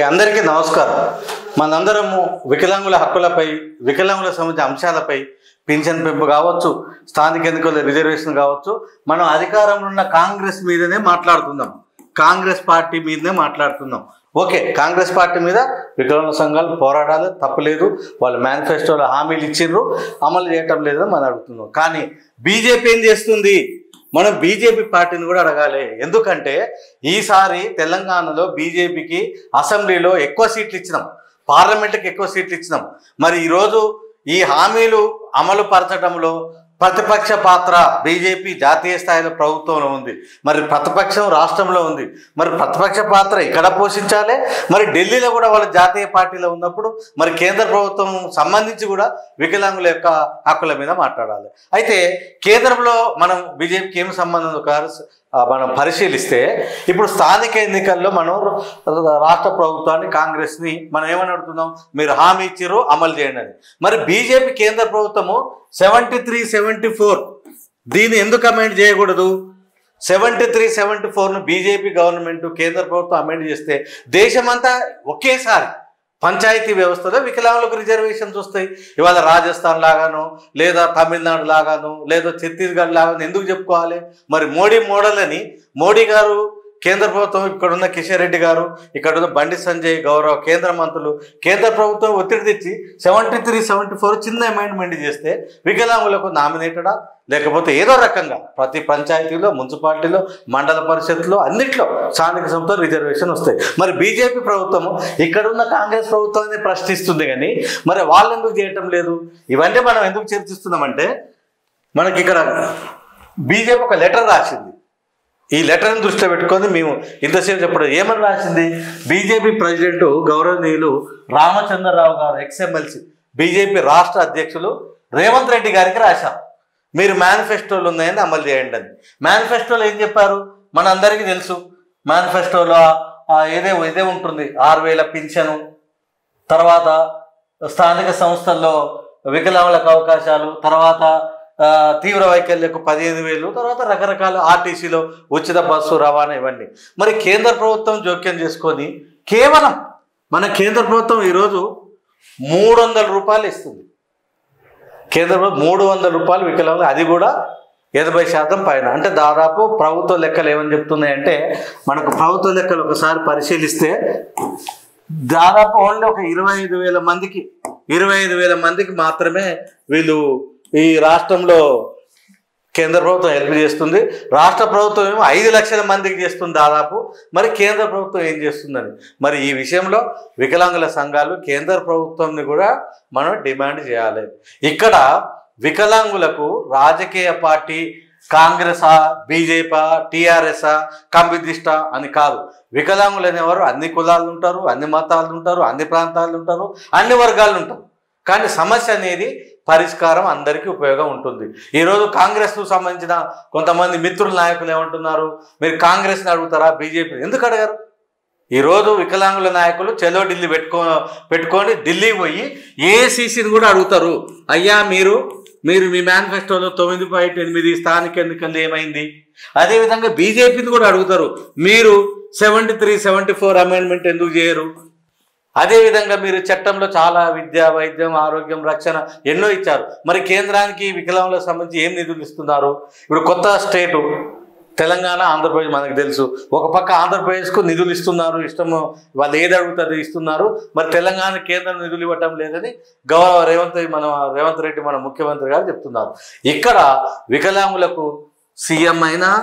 అందరికీ నమస్కారం. మనందరము వికలాంగుల హక్కులపై, వికలాంగుల సంబంధించిన అంశాలపై, పింఛన్ పెంపు కావచ్చు, స్థానిక ఎన్నికల రిజర్వేషన్ కావచ్చు, మనం అధికారంలో ఉన్న కాంగ్రెస్ మీదనే మాట్లాడుతున్నాం. కాంగ్రెస్ పార్టీ మీదనే మాట్లాడుతున్నాం. ఓకే, కాంగ్రెస్ పార్టీ మీద వికలాంగుల సంఘాలు పోరాడాలి, తప్పలేదు. వాళ్ళు మేనిఫెస్టోలో హామీలు ఇచ్చిండ్రు, అమలు చేయటం లేదని మనం అడుగుతున్నాం. కానీ బీజేపీ ఏం చేస్తుంది? మనం బీజేపీ పార్టీని కూడా అడగాలి. ఎందుకంటే ఈసారి తెలంగాణలో బీజేపీకి అసెంబ్లీలో ఎక్కువ సీట్లు ఇచ్చినాం, పార్లమెంట్కి ఎక్కువ సీట్లు ఇచ్చినాం. మరి ఈరోజు ఈ హామీలు అమలు పరచడంలో ప్రతిపక్ష పాత్ర బీజేపీ జాతీయ స్థాయిలో ప్రభుత్వంలో ఉంది, మరి ప్రతిపక్షం రాష్ట్రంలో ఉంది. మరి ప్రతిపక్ష పాత్ర ఇక్కడ పోషించాలి, మరి ఢిల్లీలో కూడా వాళ్ళ జాతీయ పార్టీలో ఉన్నప్పుడు మరి కేంద్ర ప్రభుత్వం సంబంధించి కూడా వికలాంగుల యొక్క హక్కుల మీద మాట్లాడాలి. అయితే కేంద్రంలో మనం బీజేపీకి ఏం సంబంధం మనం పరిశీలిస్తే, ఇప్పుడు స్థానిక ఎన్నికల్లో మనం రాష్ట్ర ప్రభుత్వాన్ని, కాంగ్రెస్ని మనం ఏమని అడుగుతున్నాం? మీరు హామీ ఇచ్చిర్రు, అమలు చేయండి అని. మరి బీజేపీ కేంద్ర ప్రభుత్వము 73, 74 దీన్ని ఎందుకు అమెండ్ చేయకూడదు? 73, 74ను బీజేపీ గవర్నమెంట్ కేంద్ర ప్రభుత్వం అమెండ్ చేస్తే దేశమంతా ఒకేసారి పంచాయతీ వ్యవస్థలో వికలాంగులకు రిజర్వేషన్స్ వస్తాయి. ఇవాళ రాజస్థాన్ లాగాను, లేదా తమిళనాడు లాగాను, లేదా ఛత్తీస్గఢ్ లాగాను ఎందుకు చెప్పుకోవాలి? మరి మోడీ మోడల్ అని మోడీ గారు, కేంద్ర ప్రభుత్వం, ఇక్కడున్న కిషన్ రెడ్డి గారు, ఇక్కడున్న బండి సంజయ్, గౌరవ కేంద్ర మంత్రులు, కేంద్ర ప్రభుత్వం ఒత్తిడి తెచ్చి 73, 74 చిన్న అమెండ్మెంట్ చేస్తే వికలాంగులకు నామినేటడా, లేకపోతే ఏదో రకంగా ప్రతి పంచాయతీలో, మున్సిపాలిటీలో, మండల పరిషత్లో, అన్నిట్లో స్థానిక సంస్థలు రిజర్వేషన్ వస్తాయి. మరి బీజేపీ ప్రభుత్వము ఇక్కడున్న కాంగ్రెస్ ప్రభుత్వాన్ని ప్రశ్నిస్తుంది, కానీ మరి వాళ్ళు ఎందుకు చేయటం లేదు? ఇవన్నీ మనం ఎందుకు చర్చిస్తున్నామంటే, మనకి ఇక్కడ బీజేపీ ఒక లెటర్ రాసింది. ఈ లెటర్ని దృష్టిలో పెట్టుకొని మేము ఇంతసేపు చెప్పడం ఏమని రాసింది? బీజేపీ ప్రెసిడెంట్ గౌరవనీయులు రామచంద్రరావు గారు, ఎక్స్ఎమ్మెల్సీ, బీజేపీ రాష్ట్ర అధ్యక్షులు రేవంత్ రెడ్డి గారికి రాశారు, మీరు మేనిఫెస్టోలు ఉన్నాయని అమలు చేయండి అని. మేనిఫెస్టోలో ఏం చెప్పారు మన అందరికీ తెలుసు. మేనిఫెస్టోలో ఇదే ఉంటుంది, 6,000 పింఛను, తర్వాత స్థానిక సంస్థల్లో వికలాంగులకు అవకాశాలు, తర్వాత తీవ్ర వైకల్యకు 15,000, తర్వాత రకరకాల ఆర్టీసీలో ఉచిత బస్సు రవాణా, ఇవన్నీ. మరి కేంద్ర ప్రభుత్వం జోక్యం చేసుకొని కేవలం మన కేంద్ర ప్రభుత్వం ఈరోజు 300 రూపాయలు ఇస్తుంది. కేంద్ర ప్రభుత్వం 300 రూపాయలు వికలాంగులు, అది కూడా 80% పైన. అంటే దాదాపు ప్రభుత్వ లెక్కలు ఏమని చెప్తున్నాయంటే, మనకు ప్రభుత్వ లెక్కలు ఒకసారి పరిశీలిస్తే దాదాపు ఓన్లీ ఒక 25,000 మందికి మాత్రమే వీళ్ళు ఈ రాష్ట్రంలో కేంద్ర ప్రభుత్వం హెల్ప్ చేస్తుంది. రాష్ట్ర ప్రభుత్వం ఏమో 5 లక్షల మందికి చేస్తుంది దాదాపు. మరి కేంద్ర ప్రభుత్వం ఏం చేస్తుందని మరి ఈ విషయంలో వికలాంగుల సంఘాలు కేంద్ర ప్రభుత్వాన్ని కూడా మనం డిమాండ్ చేయాలి. ఇక్కడ వికలాంగులకు రాజకీయ పార్టీ కాంగ్రెసా, బీజేపీ, టీఆర్ఎస్ఆ, కమ్యూనిస్టా అని కాదు. వికలాంగులు అనేవారు అన్ని కులాలు ఉంటారు, అన్ని మతాలు ఉంటారు, అన్ని ప్రాంతాలు ఉంటారు, అన్ని వర్గాలు ఉంటారు. కానీ సమస్య అనేది పరిష్కారం అందరికీ ఉపయోగం ఉంటుంది. ఈరోజు కాంగ్రెస్కు సంబంధించిన కొంతమంది మిత్రుల నాయకులు ఏమంటున్నారు? మీరు కాంగ్రెస్ని అడుగుతారా, బీజేపీ ఎందుకు అడగారు? ఈరోజు వికలాంగుల నాయకులు చెలో ఢిల్లీ పెట్టుకొని ఢిల్లీ పోయి ఏఐసీసీని కూడా అడుగుతారు, అయ్యా మీరు మీ మేనిఫెస్టోలో 9.8 స్థానిక ఎన్నికలు ఏమైంది? అదేవిధంగా బీజేపీని కూడా అడుగుతారు, మీరు 73, 74 అమెండ్మెంట్ ఎందుకు చేయరు? అదేవిధంగా మీరు చట్టంలో చాలా విద్య, వైద్యం, ఆరోగ్యం, రక్షణ ఎన్నో ఇచ్చారు. మరి కేంద్రానికి వికలాంగులకు సంబంధించి ఏం నిధులు ఇస్తున్నారు? ఇప్పుడు కొత్త స్టేటు తెలంగాణ, ఆంధ్రప్రదేశ్ మనకు తెలుసు. ఒక పక్క ఆంధ్రప్రదేశ్కు నిధులు ఇస్తున్నారు, ఇష్టము వాళ్ళు ఏది అడుగుతారు ఇస్తున్నారు. మరి తెలంగాణ కేంద్రం నిధులు ఇవ్వటం లేదని గౌరవ రేవంత్ రెడ్డి మన ముఖ్యమంత్రి గారు చెప్తున్నారు. ఇక్కడ వికలాంగులకు సీఎం అయినా,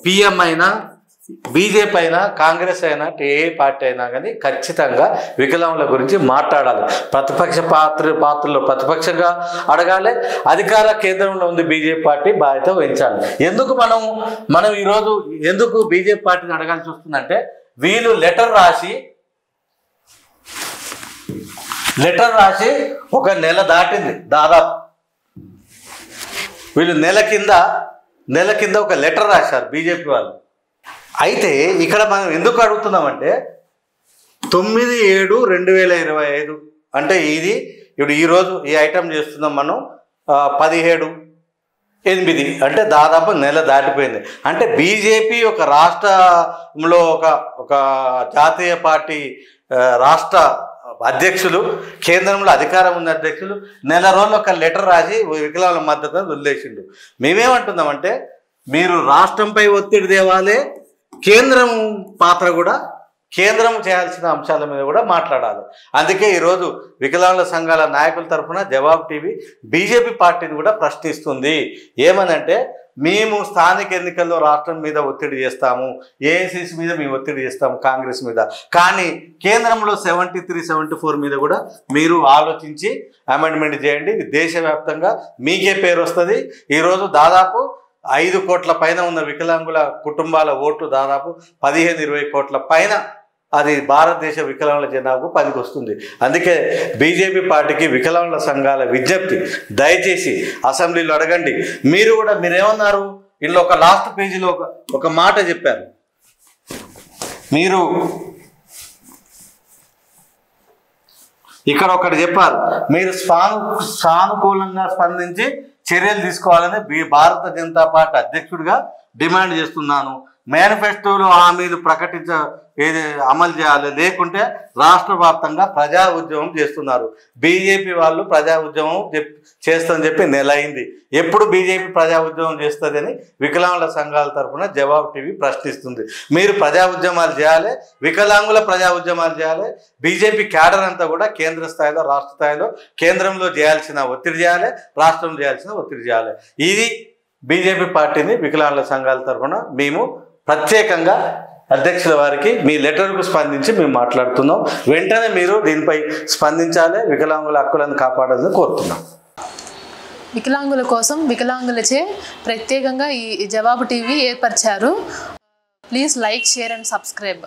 పిఎం అయినా, బీజేపీ అయినా, కాంగ్రెస్ అయినా, ఏ పార్టీ అయినా కానీ ఖచ్చితంగా వికలాంగుల గురించి మాట్లాడాలి. ప్రతిపక్ష పాత్రలో ప్రతిపక్షంగా అడగాలి. అధికార కేంద్రంలో ఉంది బీజేపీ పార్టీ, బాధ్యత వహించాలి. ఎందుకు మనం ఈరోజు ఎందుకు బీజేపీ పార్టీని అడగాల్సి వస్తుందంటే, వీళ్ళు లెటర్ రాసి ఒక నెల దాటింది దాదాపు. వీళ్ళు నెల కింద ఒక లెటర్ రాశారు బీజేపీ వాళ్ళు. అయితే ఇక్కడ మనం ఎందుకు అడుగుతున్నామంటే, 9/7/2025 అంటే ఇప్పుడు ఈరోజు ఈ ఐటెం చేస్తున్నాం మనం 17/8 అంటే దాదాపు నెల దాటిపోయింది. అంటే బీజేపీ ఒక రాష్ట్రంలో ఒక జాతీయ పార్టీ రాష్ట్ర అధ్యక్షులు, కేంద్రంలో అధికారం ఉన్న అధ్యక్షులు నెల రోజులు ఒక లెటర్ రాసి వికలాంగుల మద్దతును వదిలేసిండు. మేమేమంటున్నామంటే మీరు రాష్ట్రంపై ఒత్తిడి తేవాలి, కేంద్రం పాత్ర కూడా కేంద్రం చేయాల్సిన అంశాల మీద కూడా మాట్లాడాలి. అందుకే ఈరోజు వికలాంగుల సంఘాల నాయకుల తరఫున జవాబు టీవీ బీజేపీ పార్టీని కూడా ప్రశ్నిస్తుంది. ఏమనంటే మేము స్థానిక ఎన్నికల్లో రాష్ట్రం మీద ఒత్తిడి చేస్తాము, ఏఐసిసి మీద మేము ఒత్తిడి చేస్తాము, కాంగ్రెస్ మీద, కానీ కేంద్రంలో 73, 74 మీద కూడా మీరు ఆలోచించి అమెండ్మెంట్ చేయండి. దేశవ్యాప్తంగా మీకే పేరు వస్తుంది. ఈరోజు దాదాపు 5 కోట్ల పైన ఉన్న వికలాంగుల కుటుంబాల ఓట్లు దాదాపు 15-20 కోట్ల పైన అది భారతదేశ వికలాంగుల జనాభాకు పనికి వస్తుంది. అందుకే బీజేపీ పార్టీకి వికలాంగుల సంఘాల విజ్ఞప్తి, దయచేసి అసెంబ్లీలో అడగండి. మీరు కూడా మీరేమన్నారు, ఇందులో ఒక లాస్ట్ పేజీలో ఒక మాట చెప్పారు. మీరు ఇక్కడ ఒకటి చెప్పారు, మీరు సానుకూలంగా స్పందించి చర్యలు తీసుకోవాలని భారత జనతా పార్టీ అధ్యక్షుడిగా డిమాండ్ చేస్తున్నాను. మేనిఫెస్టోలో హామీలు ఏది అమలు చేయాలి, లేకుంటే రాష్ట్ర వ్యాప్తంగా ప్రజా ఉద్యమం చేస్తున్నారు. బీజేపీ వాళ్ళు ప్రజా ఉద్యమం చేస్తుందని చెప్పి నెల అయింది. ఎప్పుడు బీజేపీ ప్రజా ఉద్యమం చేస్తుందని వికలాంగుల సంఘాల తరఫున జవాబు టీవీ ప్రశ్నిస్తుంది. మీరు ప్రజా ఉద్యమాలు చేయాలి, వికలాంగుల ప్రజా ఉద్యమాలు చేయాలి. బీజేపీ క్యాడర్ అంతా కూడా కేంద్ర స్థాయిలో, రాష్ట్ర స్థాయిలో కేంద్రంలో చేయాల్సిన ఒత్తిడి చేయాలి, రాష్ట్రంలో చేయాల్సిన ఒత్తిడి చేయాలి. ఇది బీజేపీ పార్టీని వికలాంగుల సంఘాల తరఫున మేము ప్రత్యేకంగా అధ్యక్షుల వారికి మీ లెటర్కు స్పందించి మేము మాట్లాడుతున్నాం. వెంటనే మీరు దీనిపై స్పందించాలి, వికలాంగుల హక్కులను కాపాడాలని కోరుతున్నాం. వికలాంగుల కోసం వికలాంగులచే ప్రత్యేకంగా ఈ జవాబు టీవీ ఏర్పరిచారు. Please like, share and subscribe.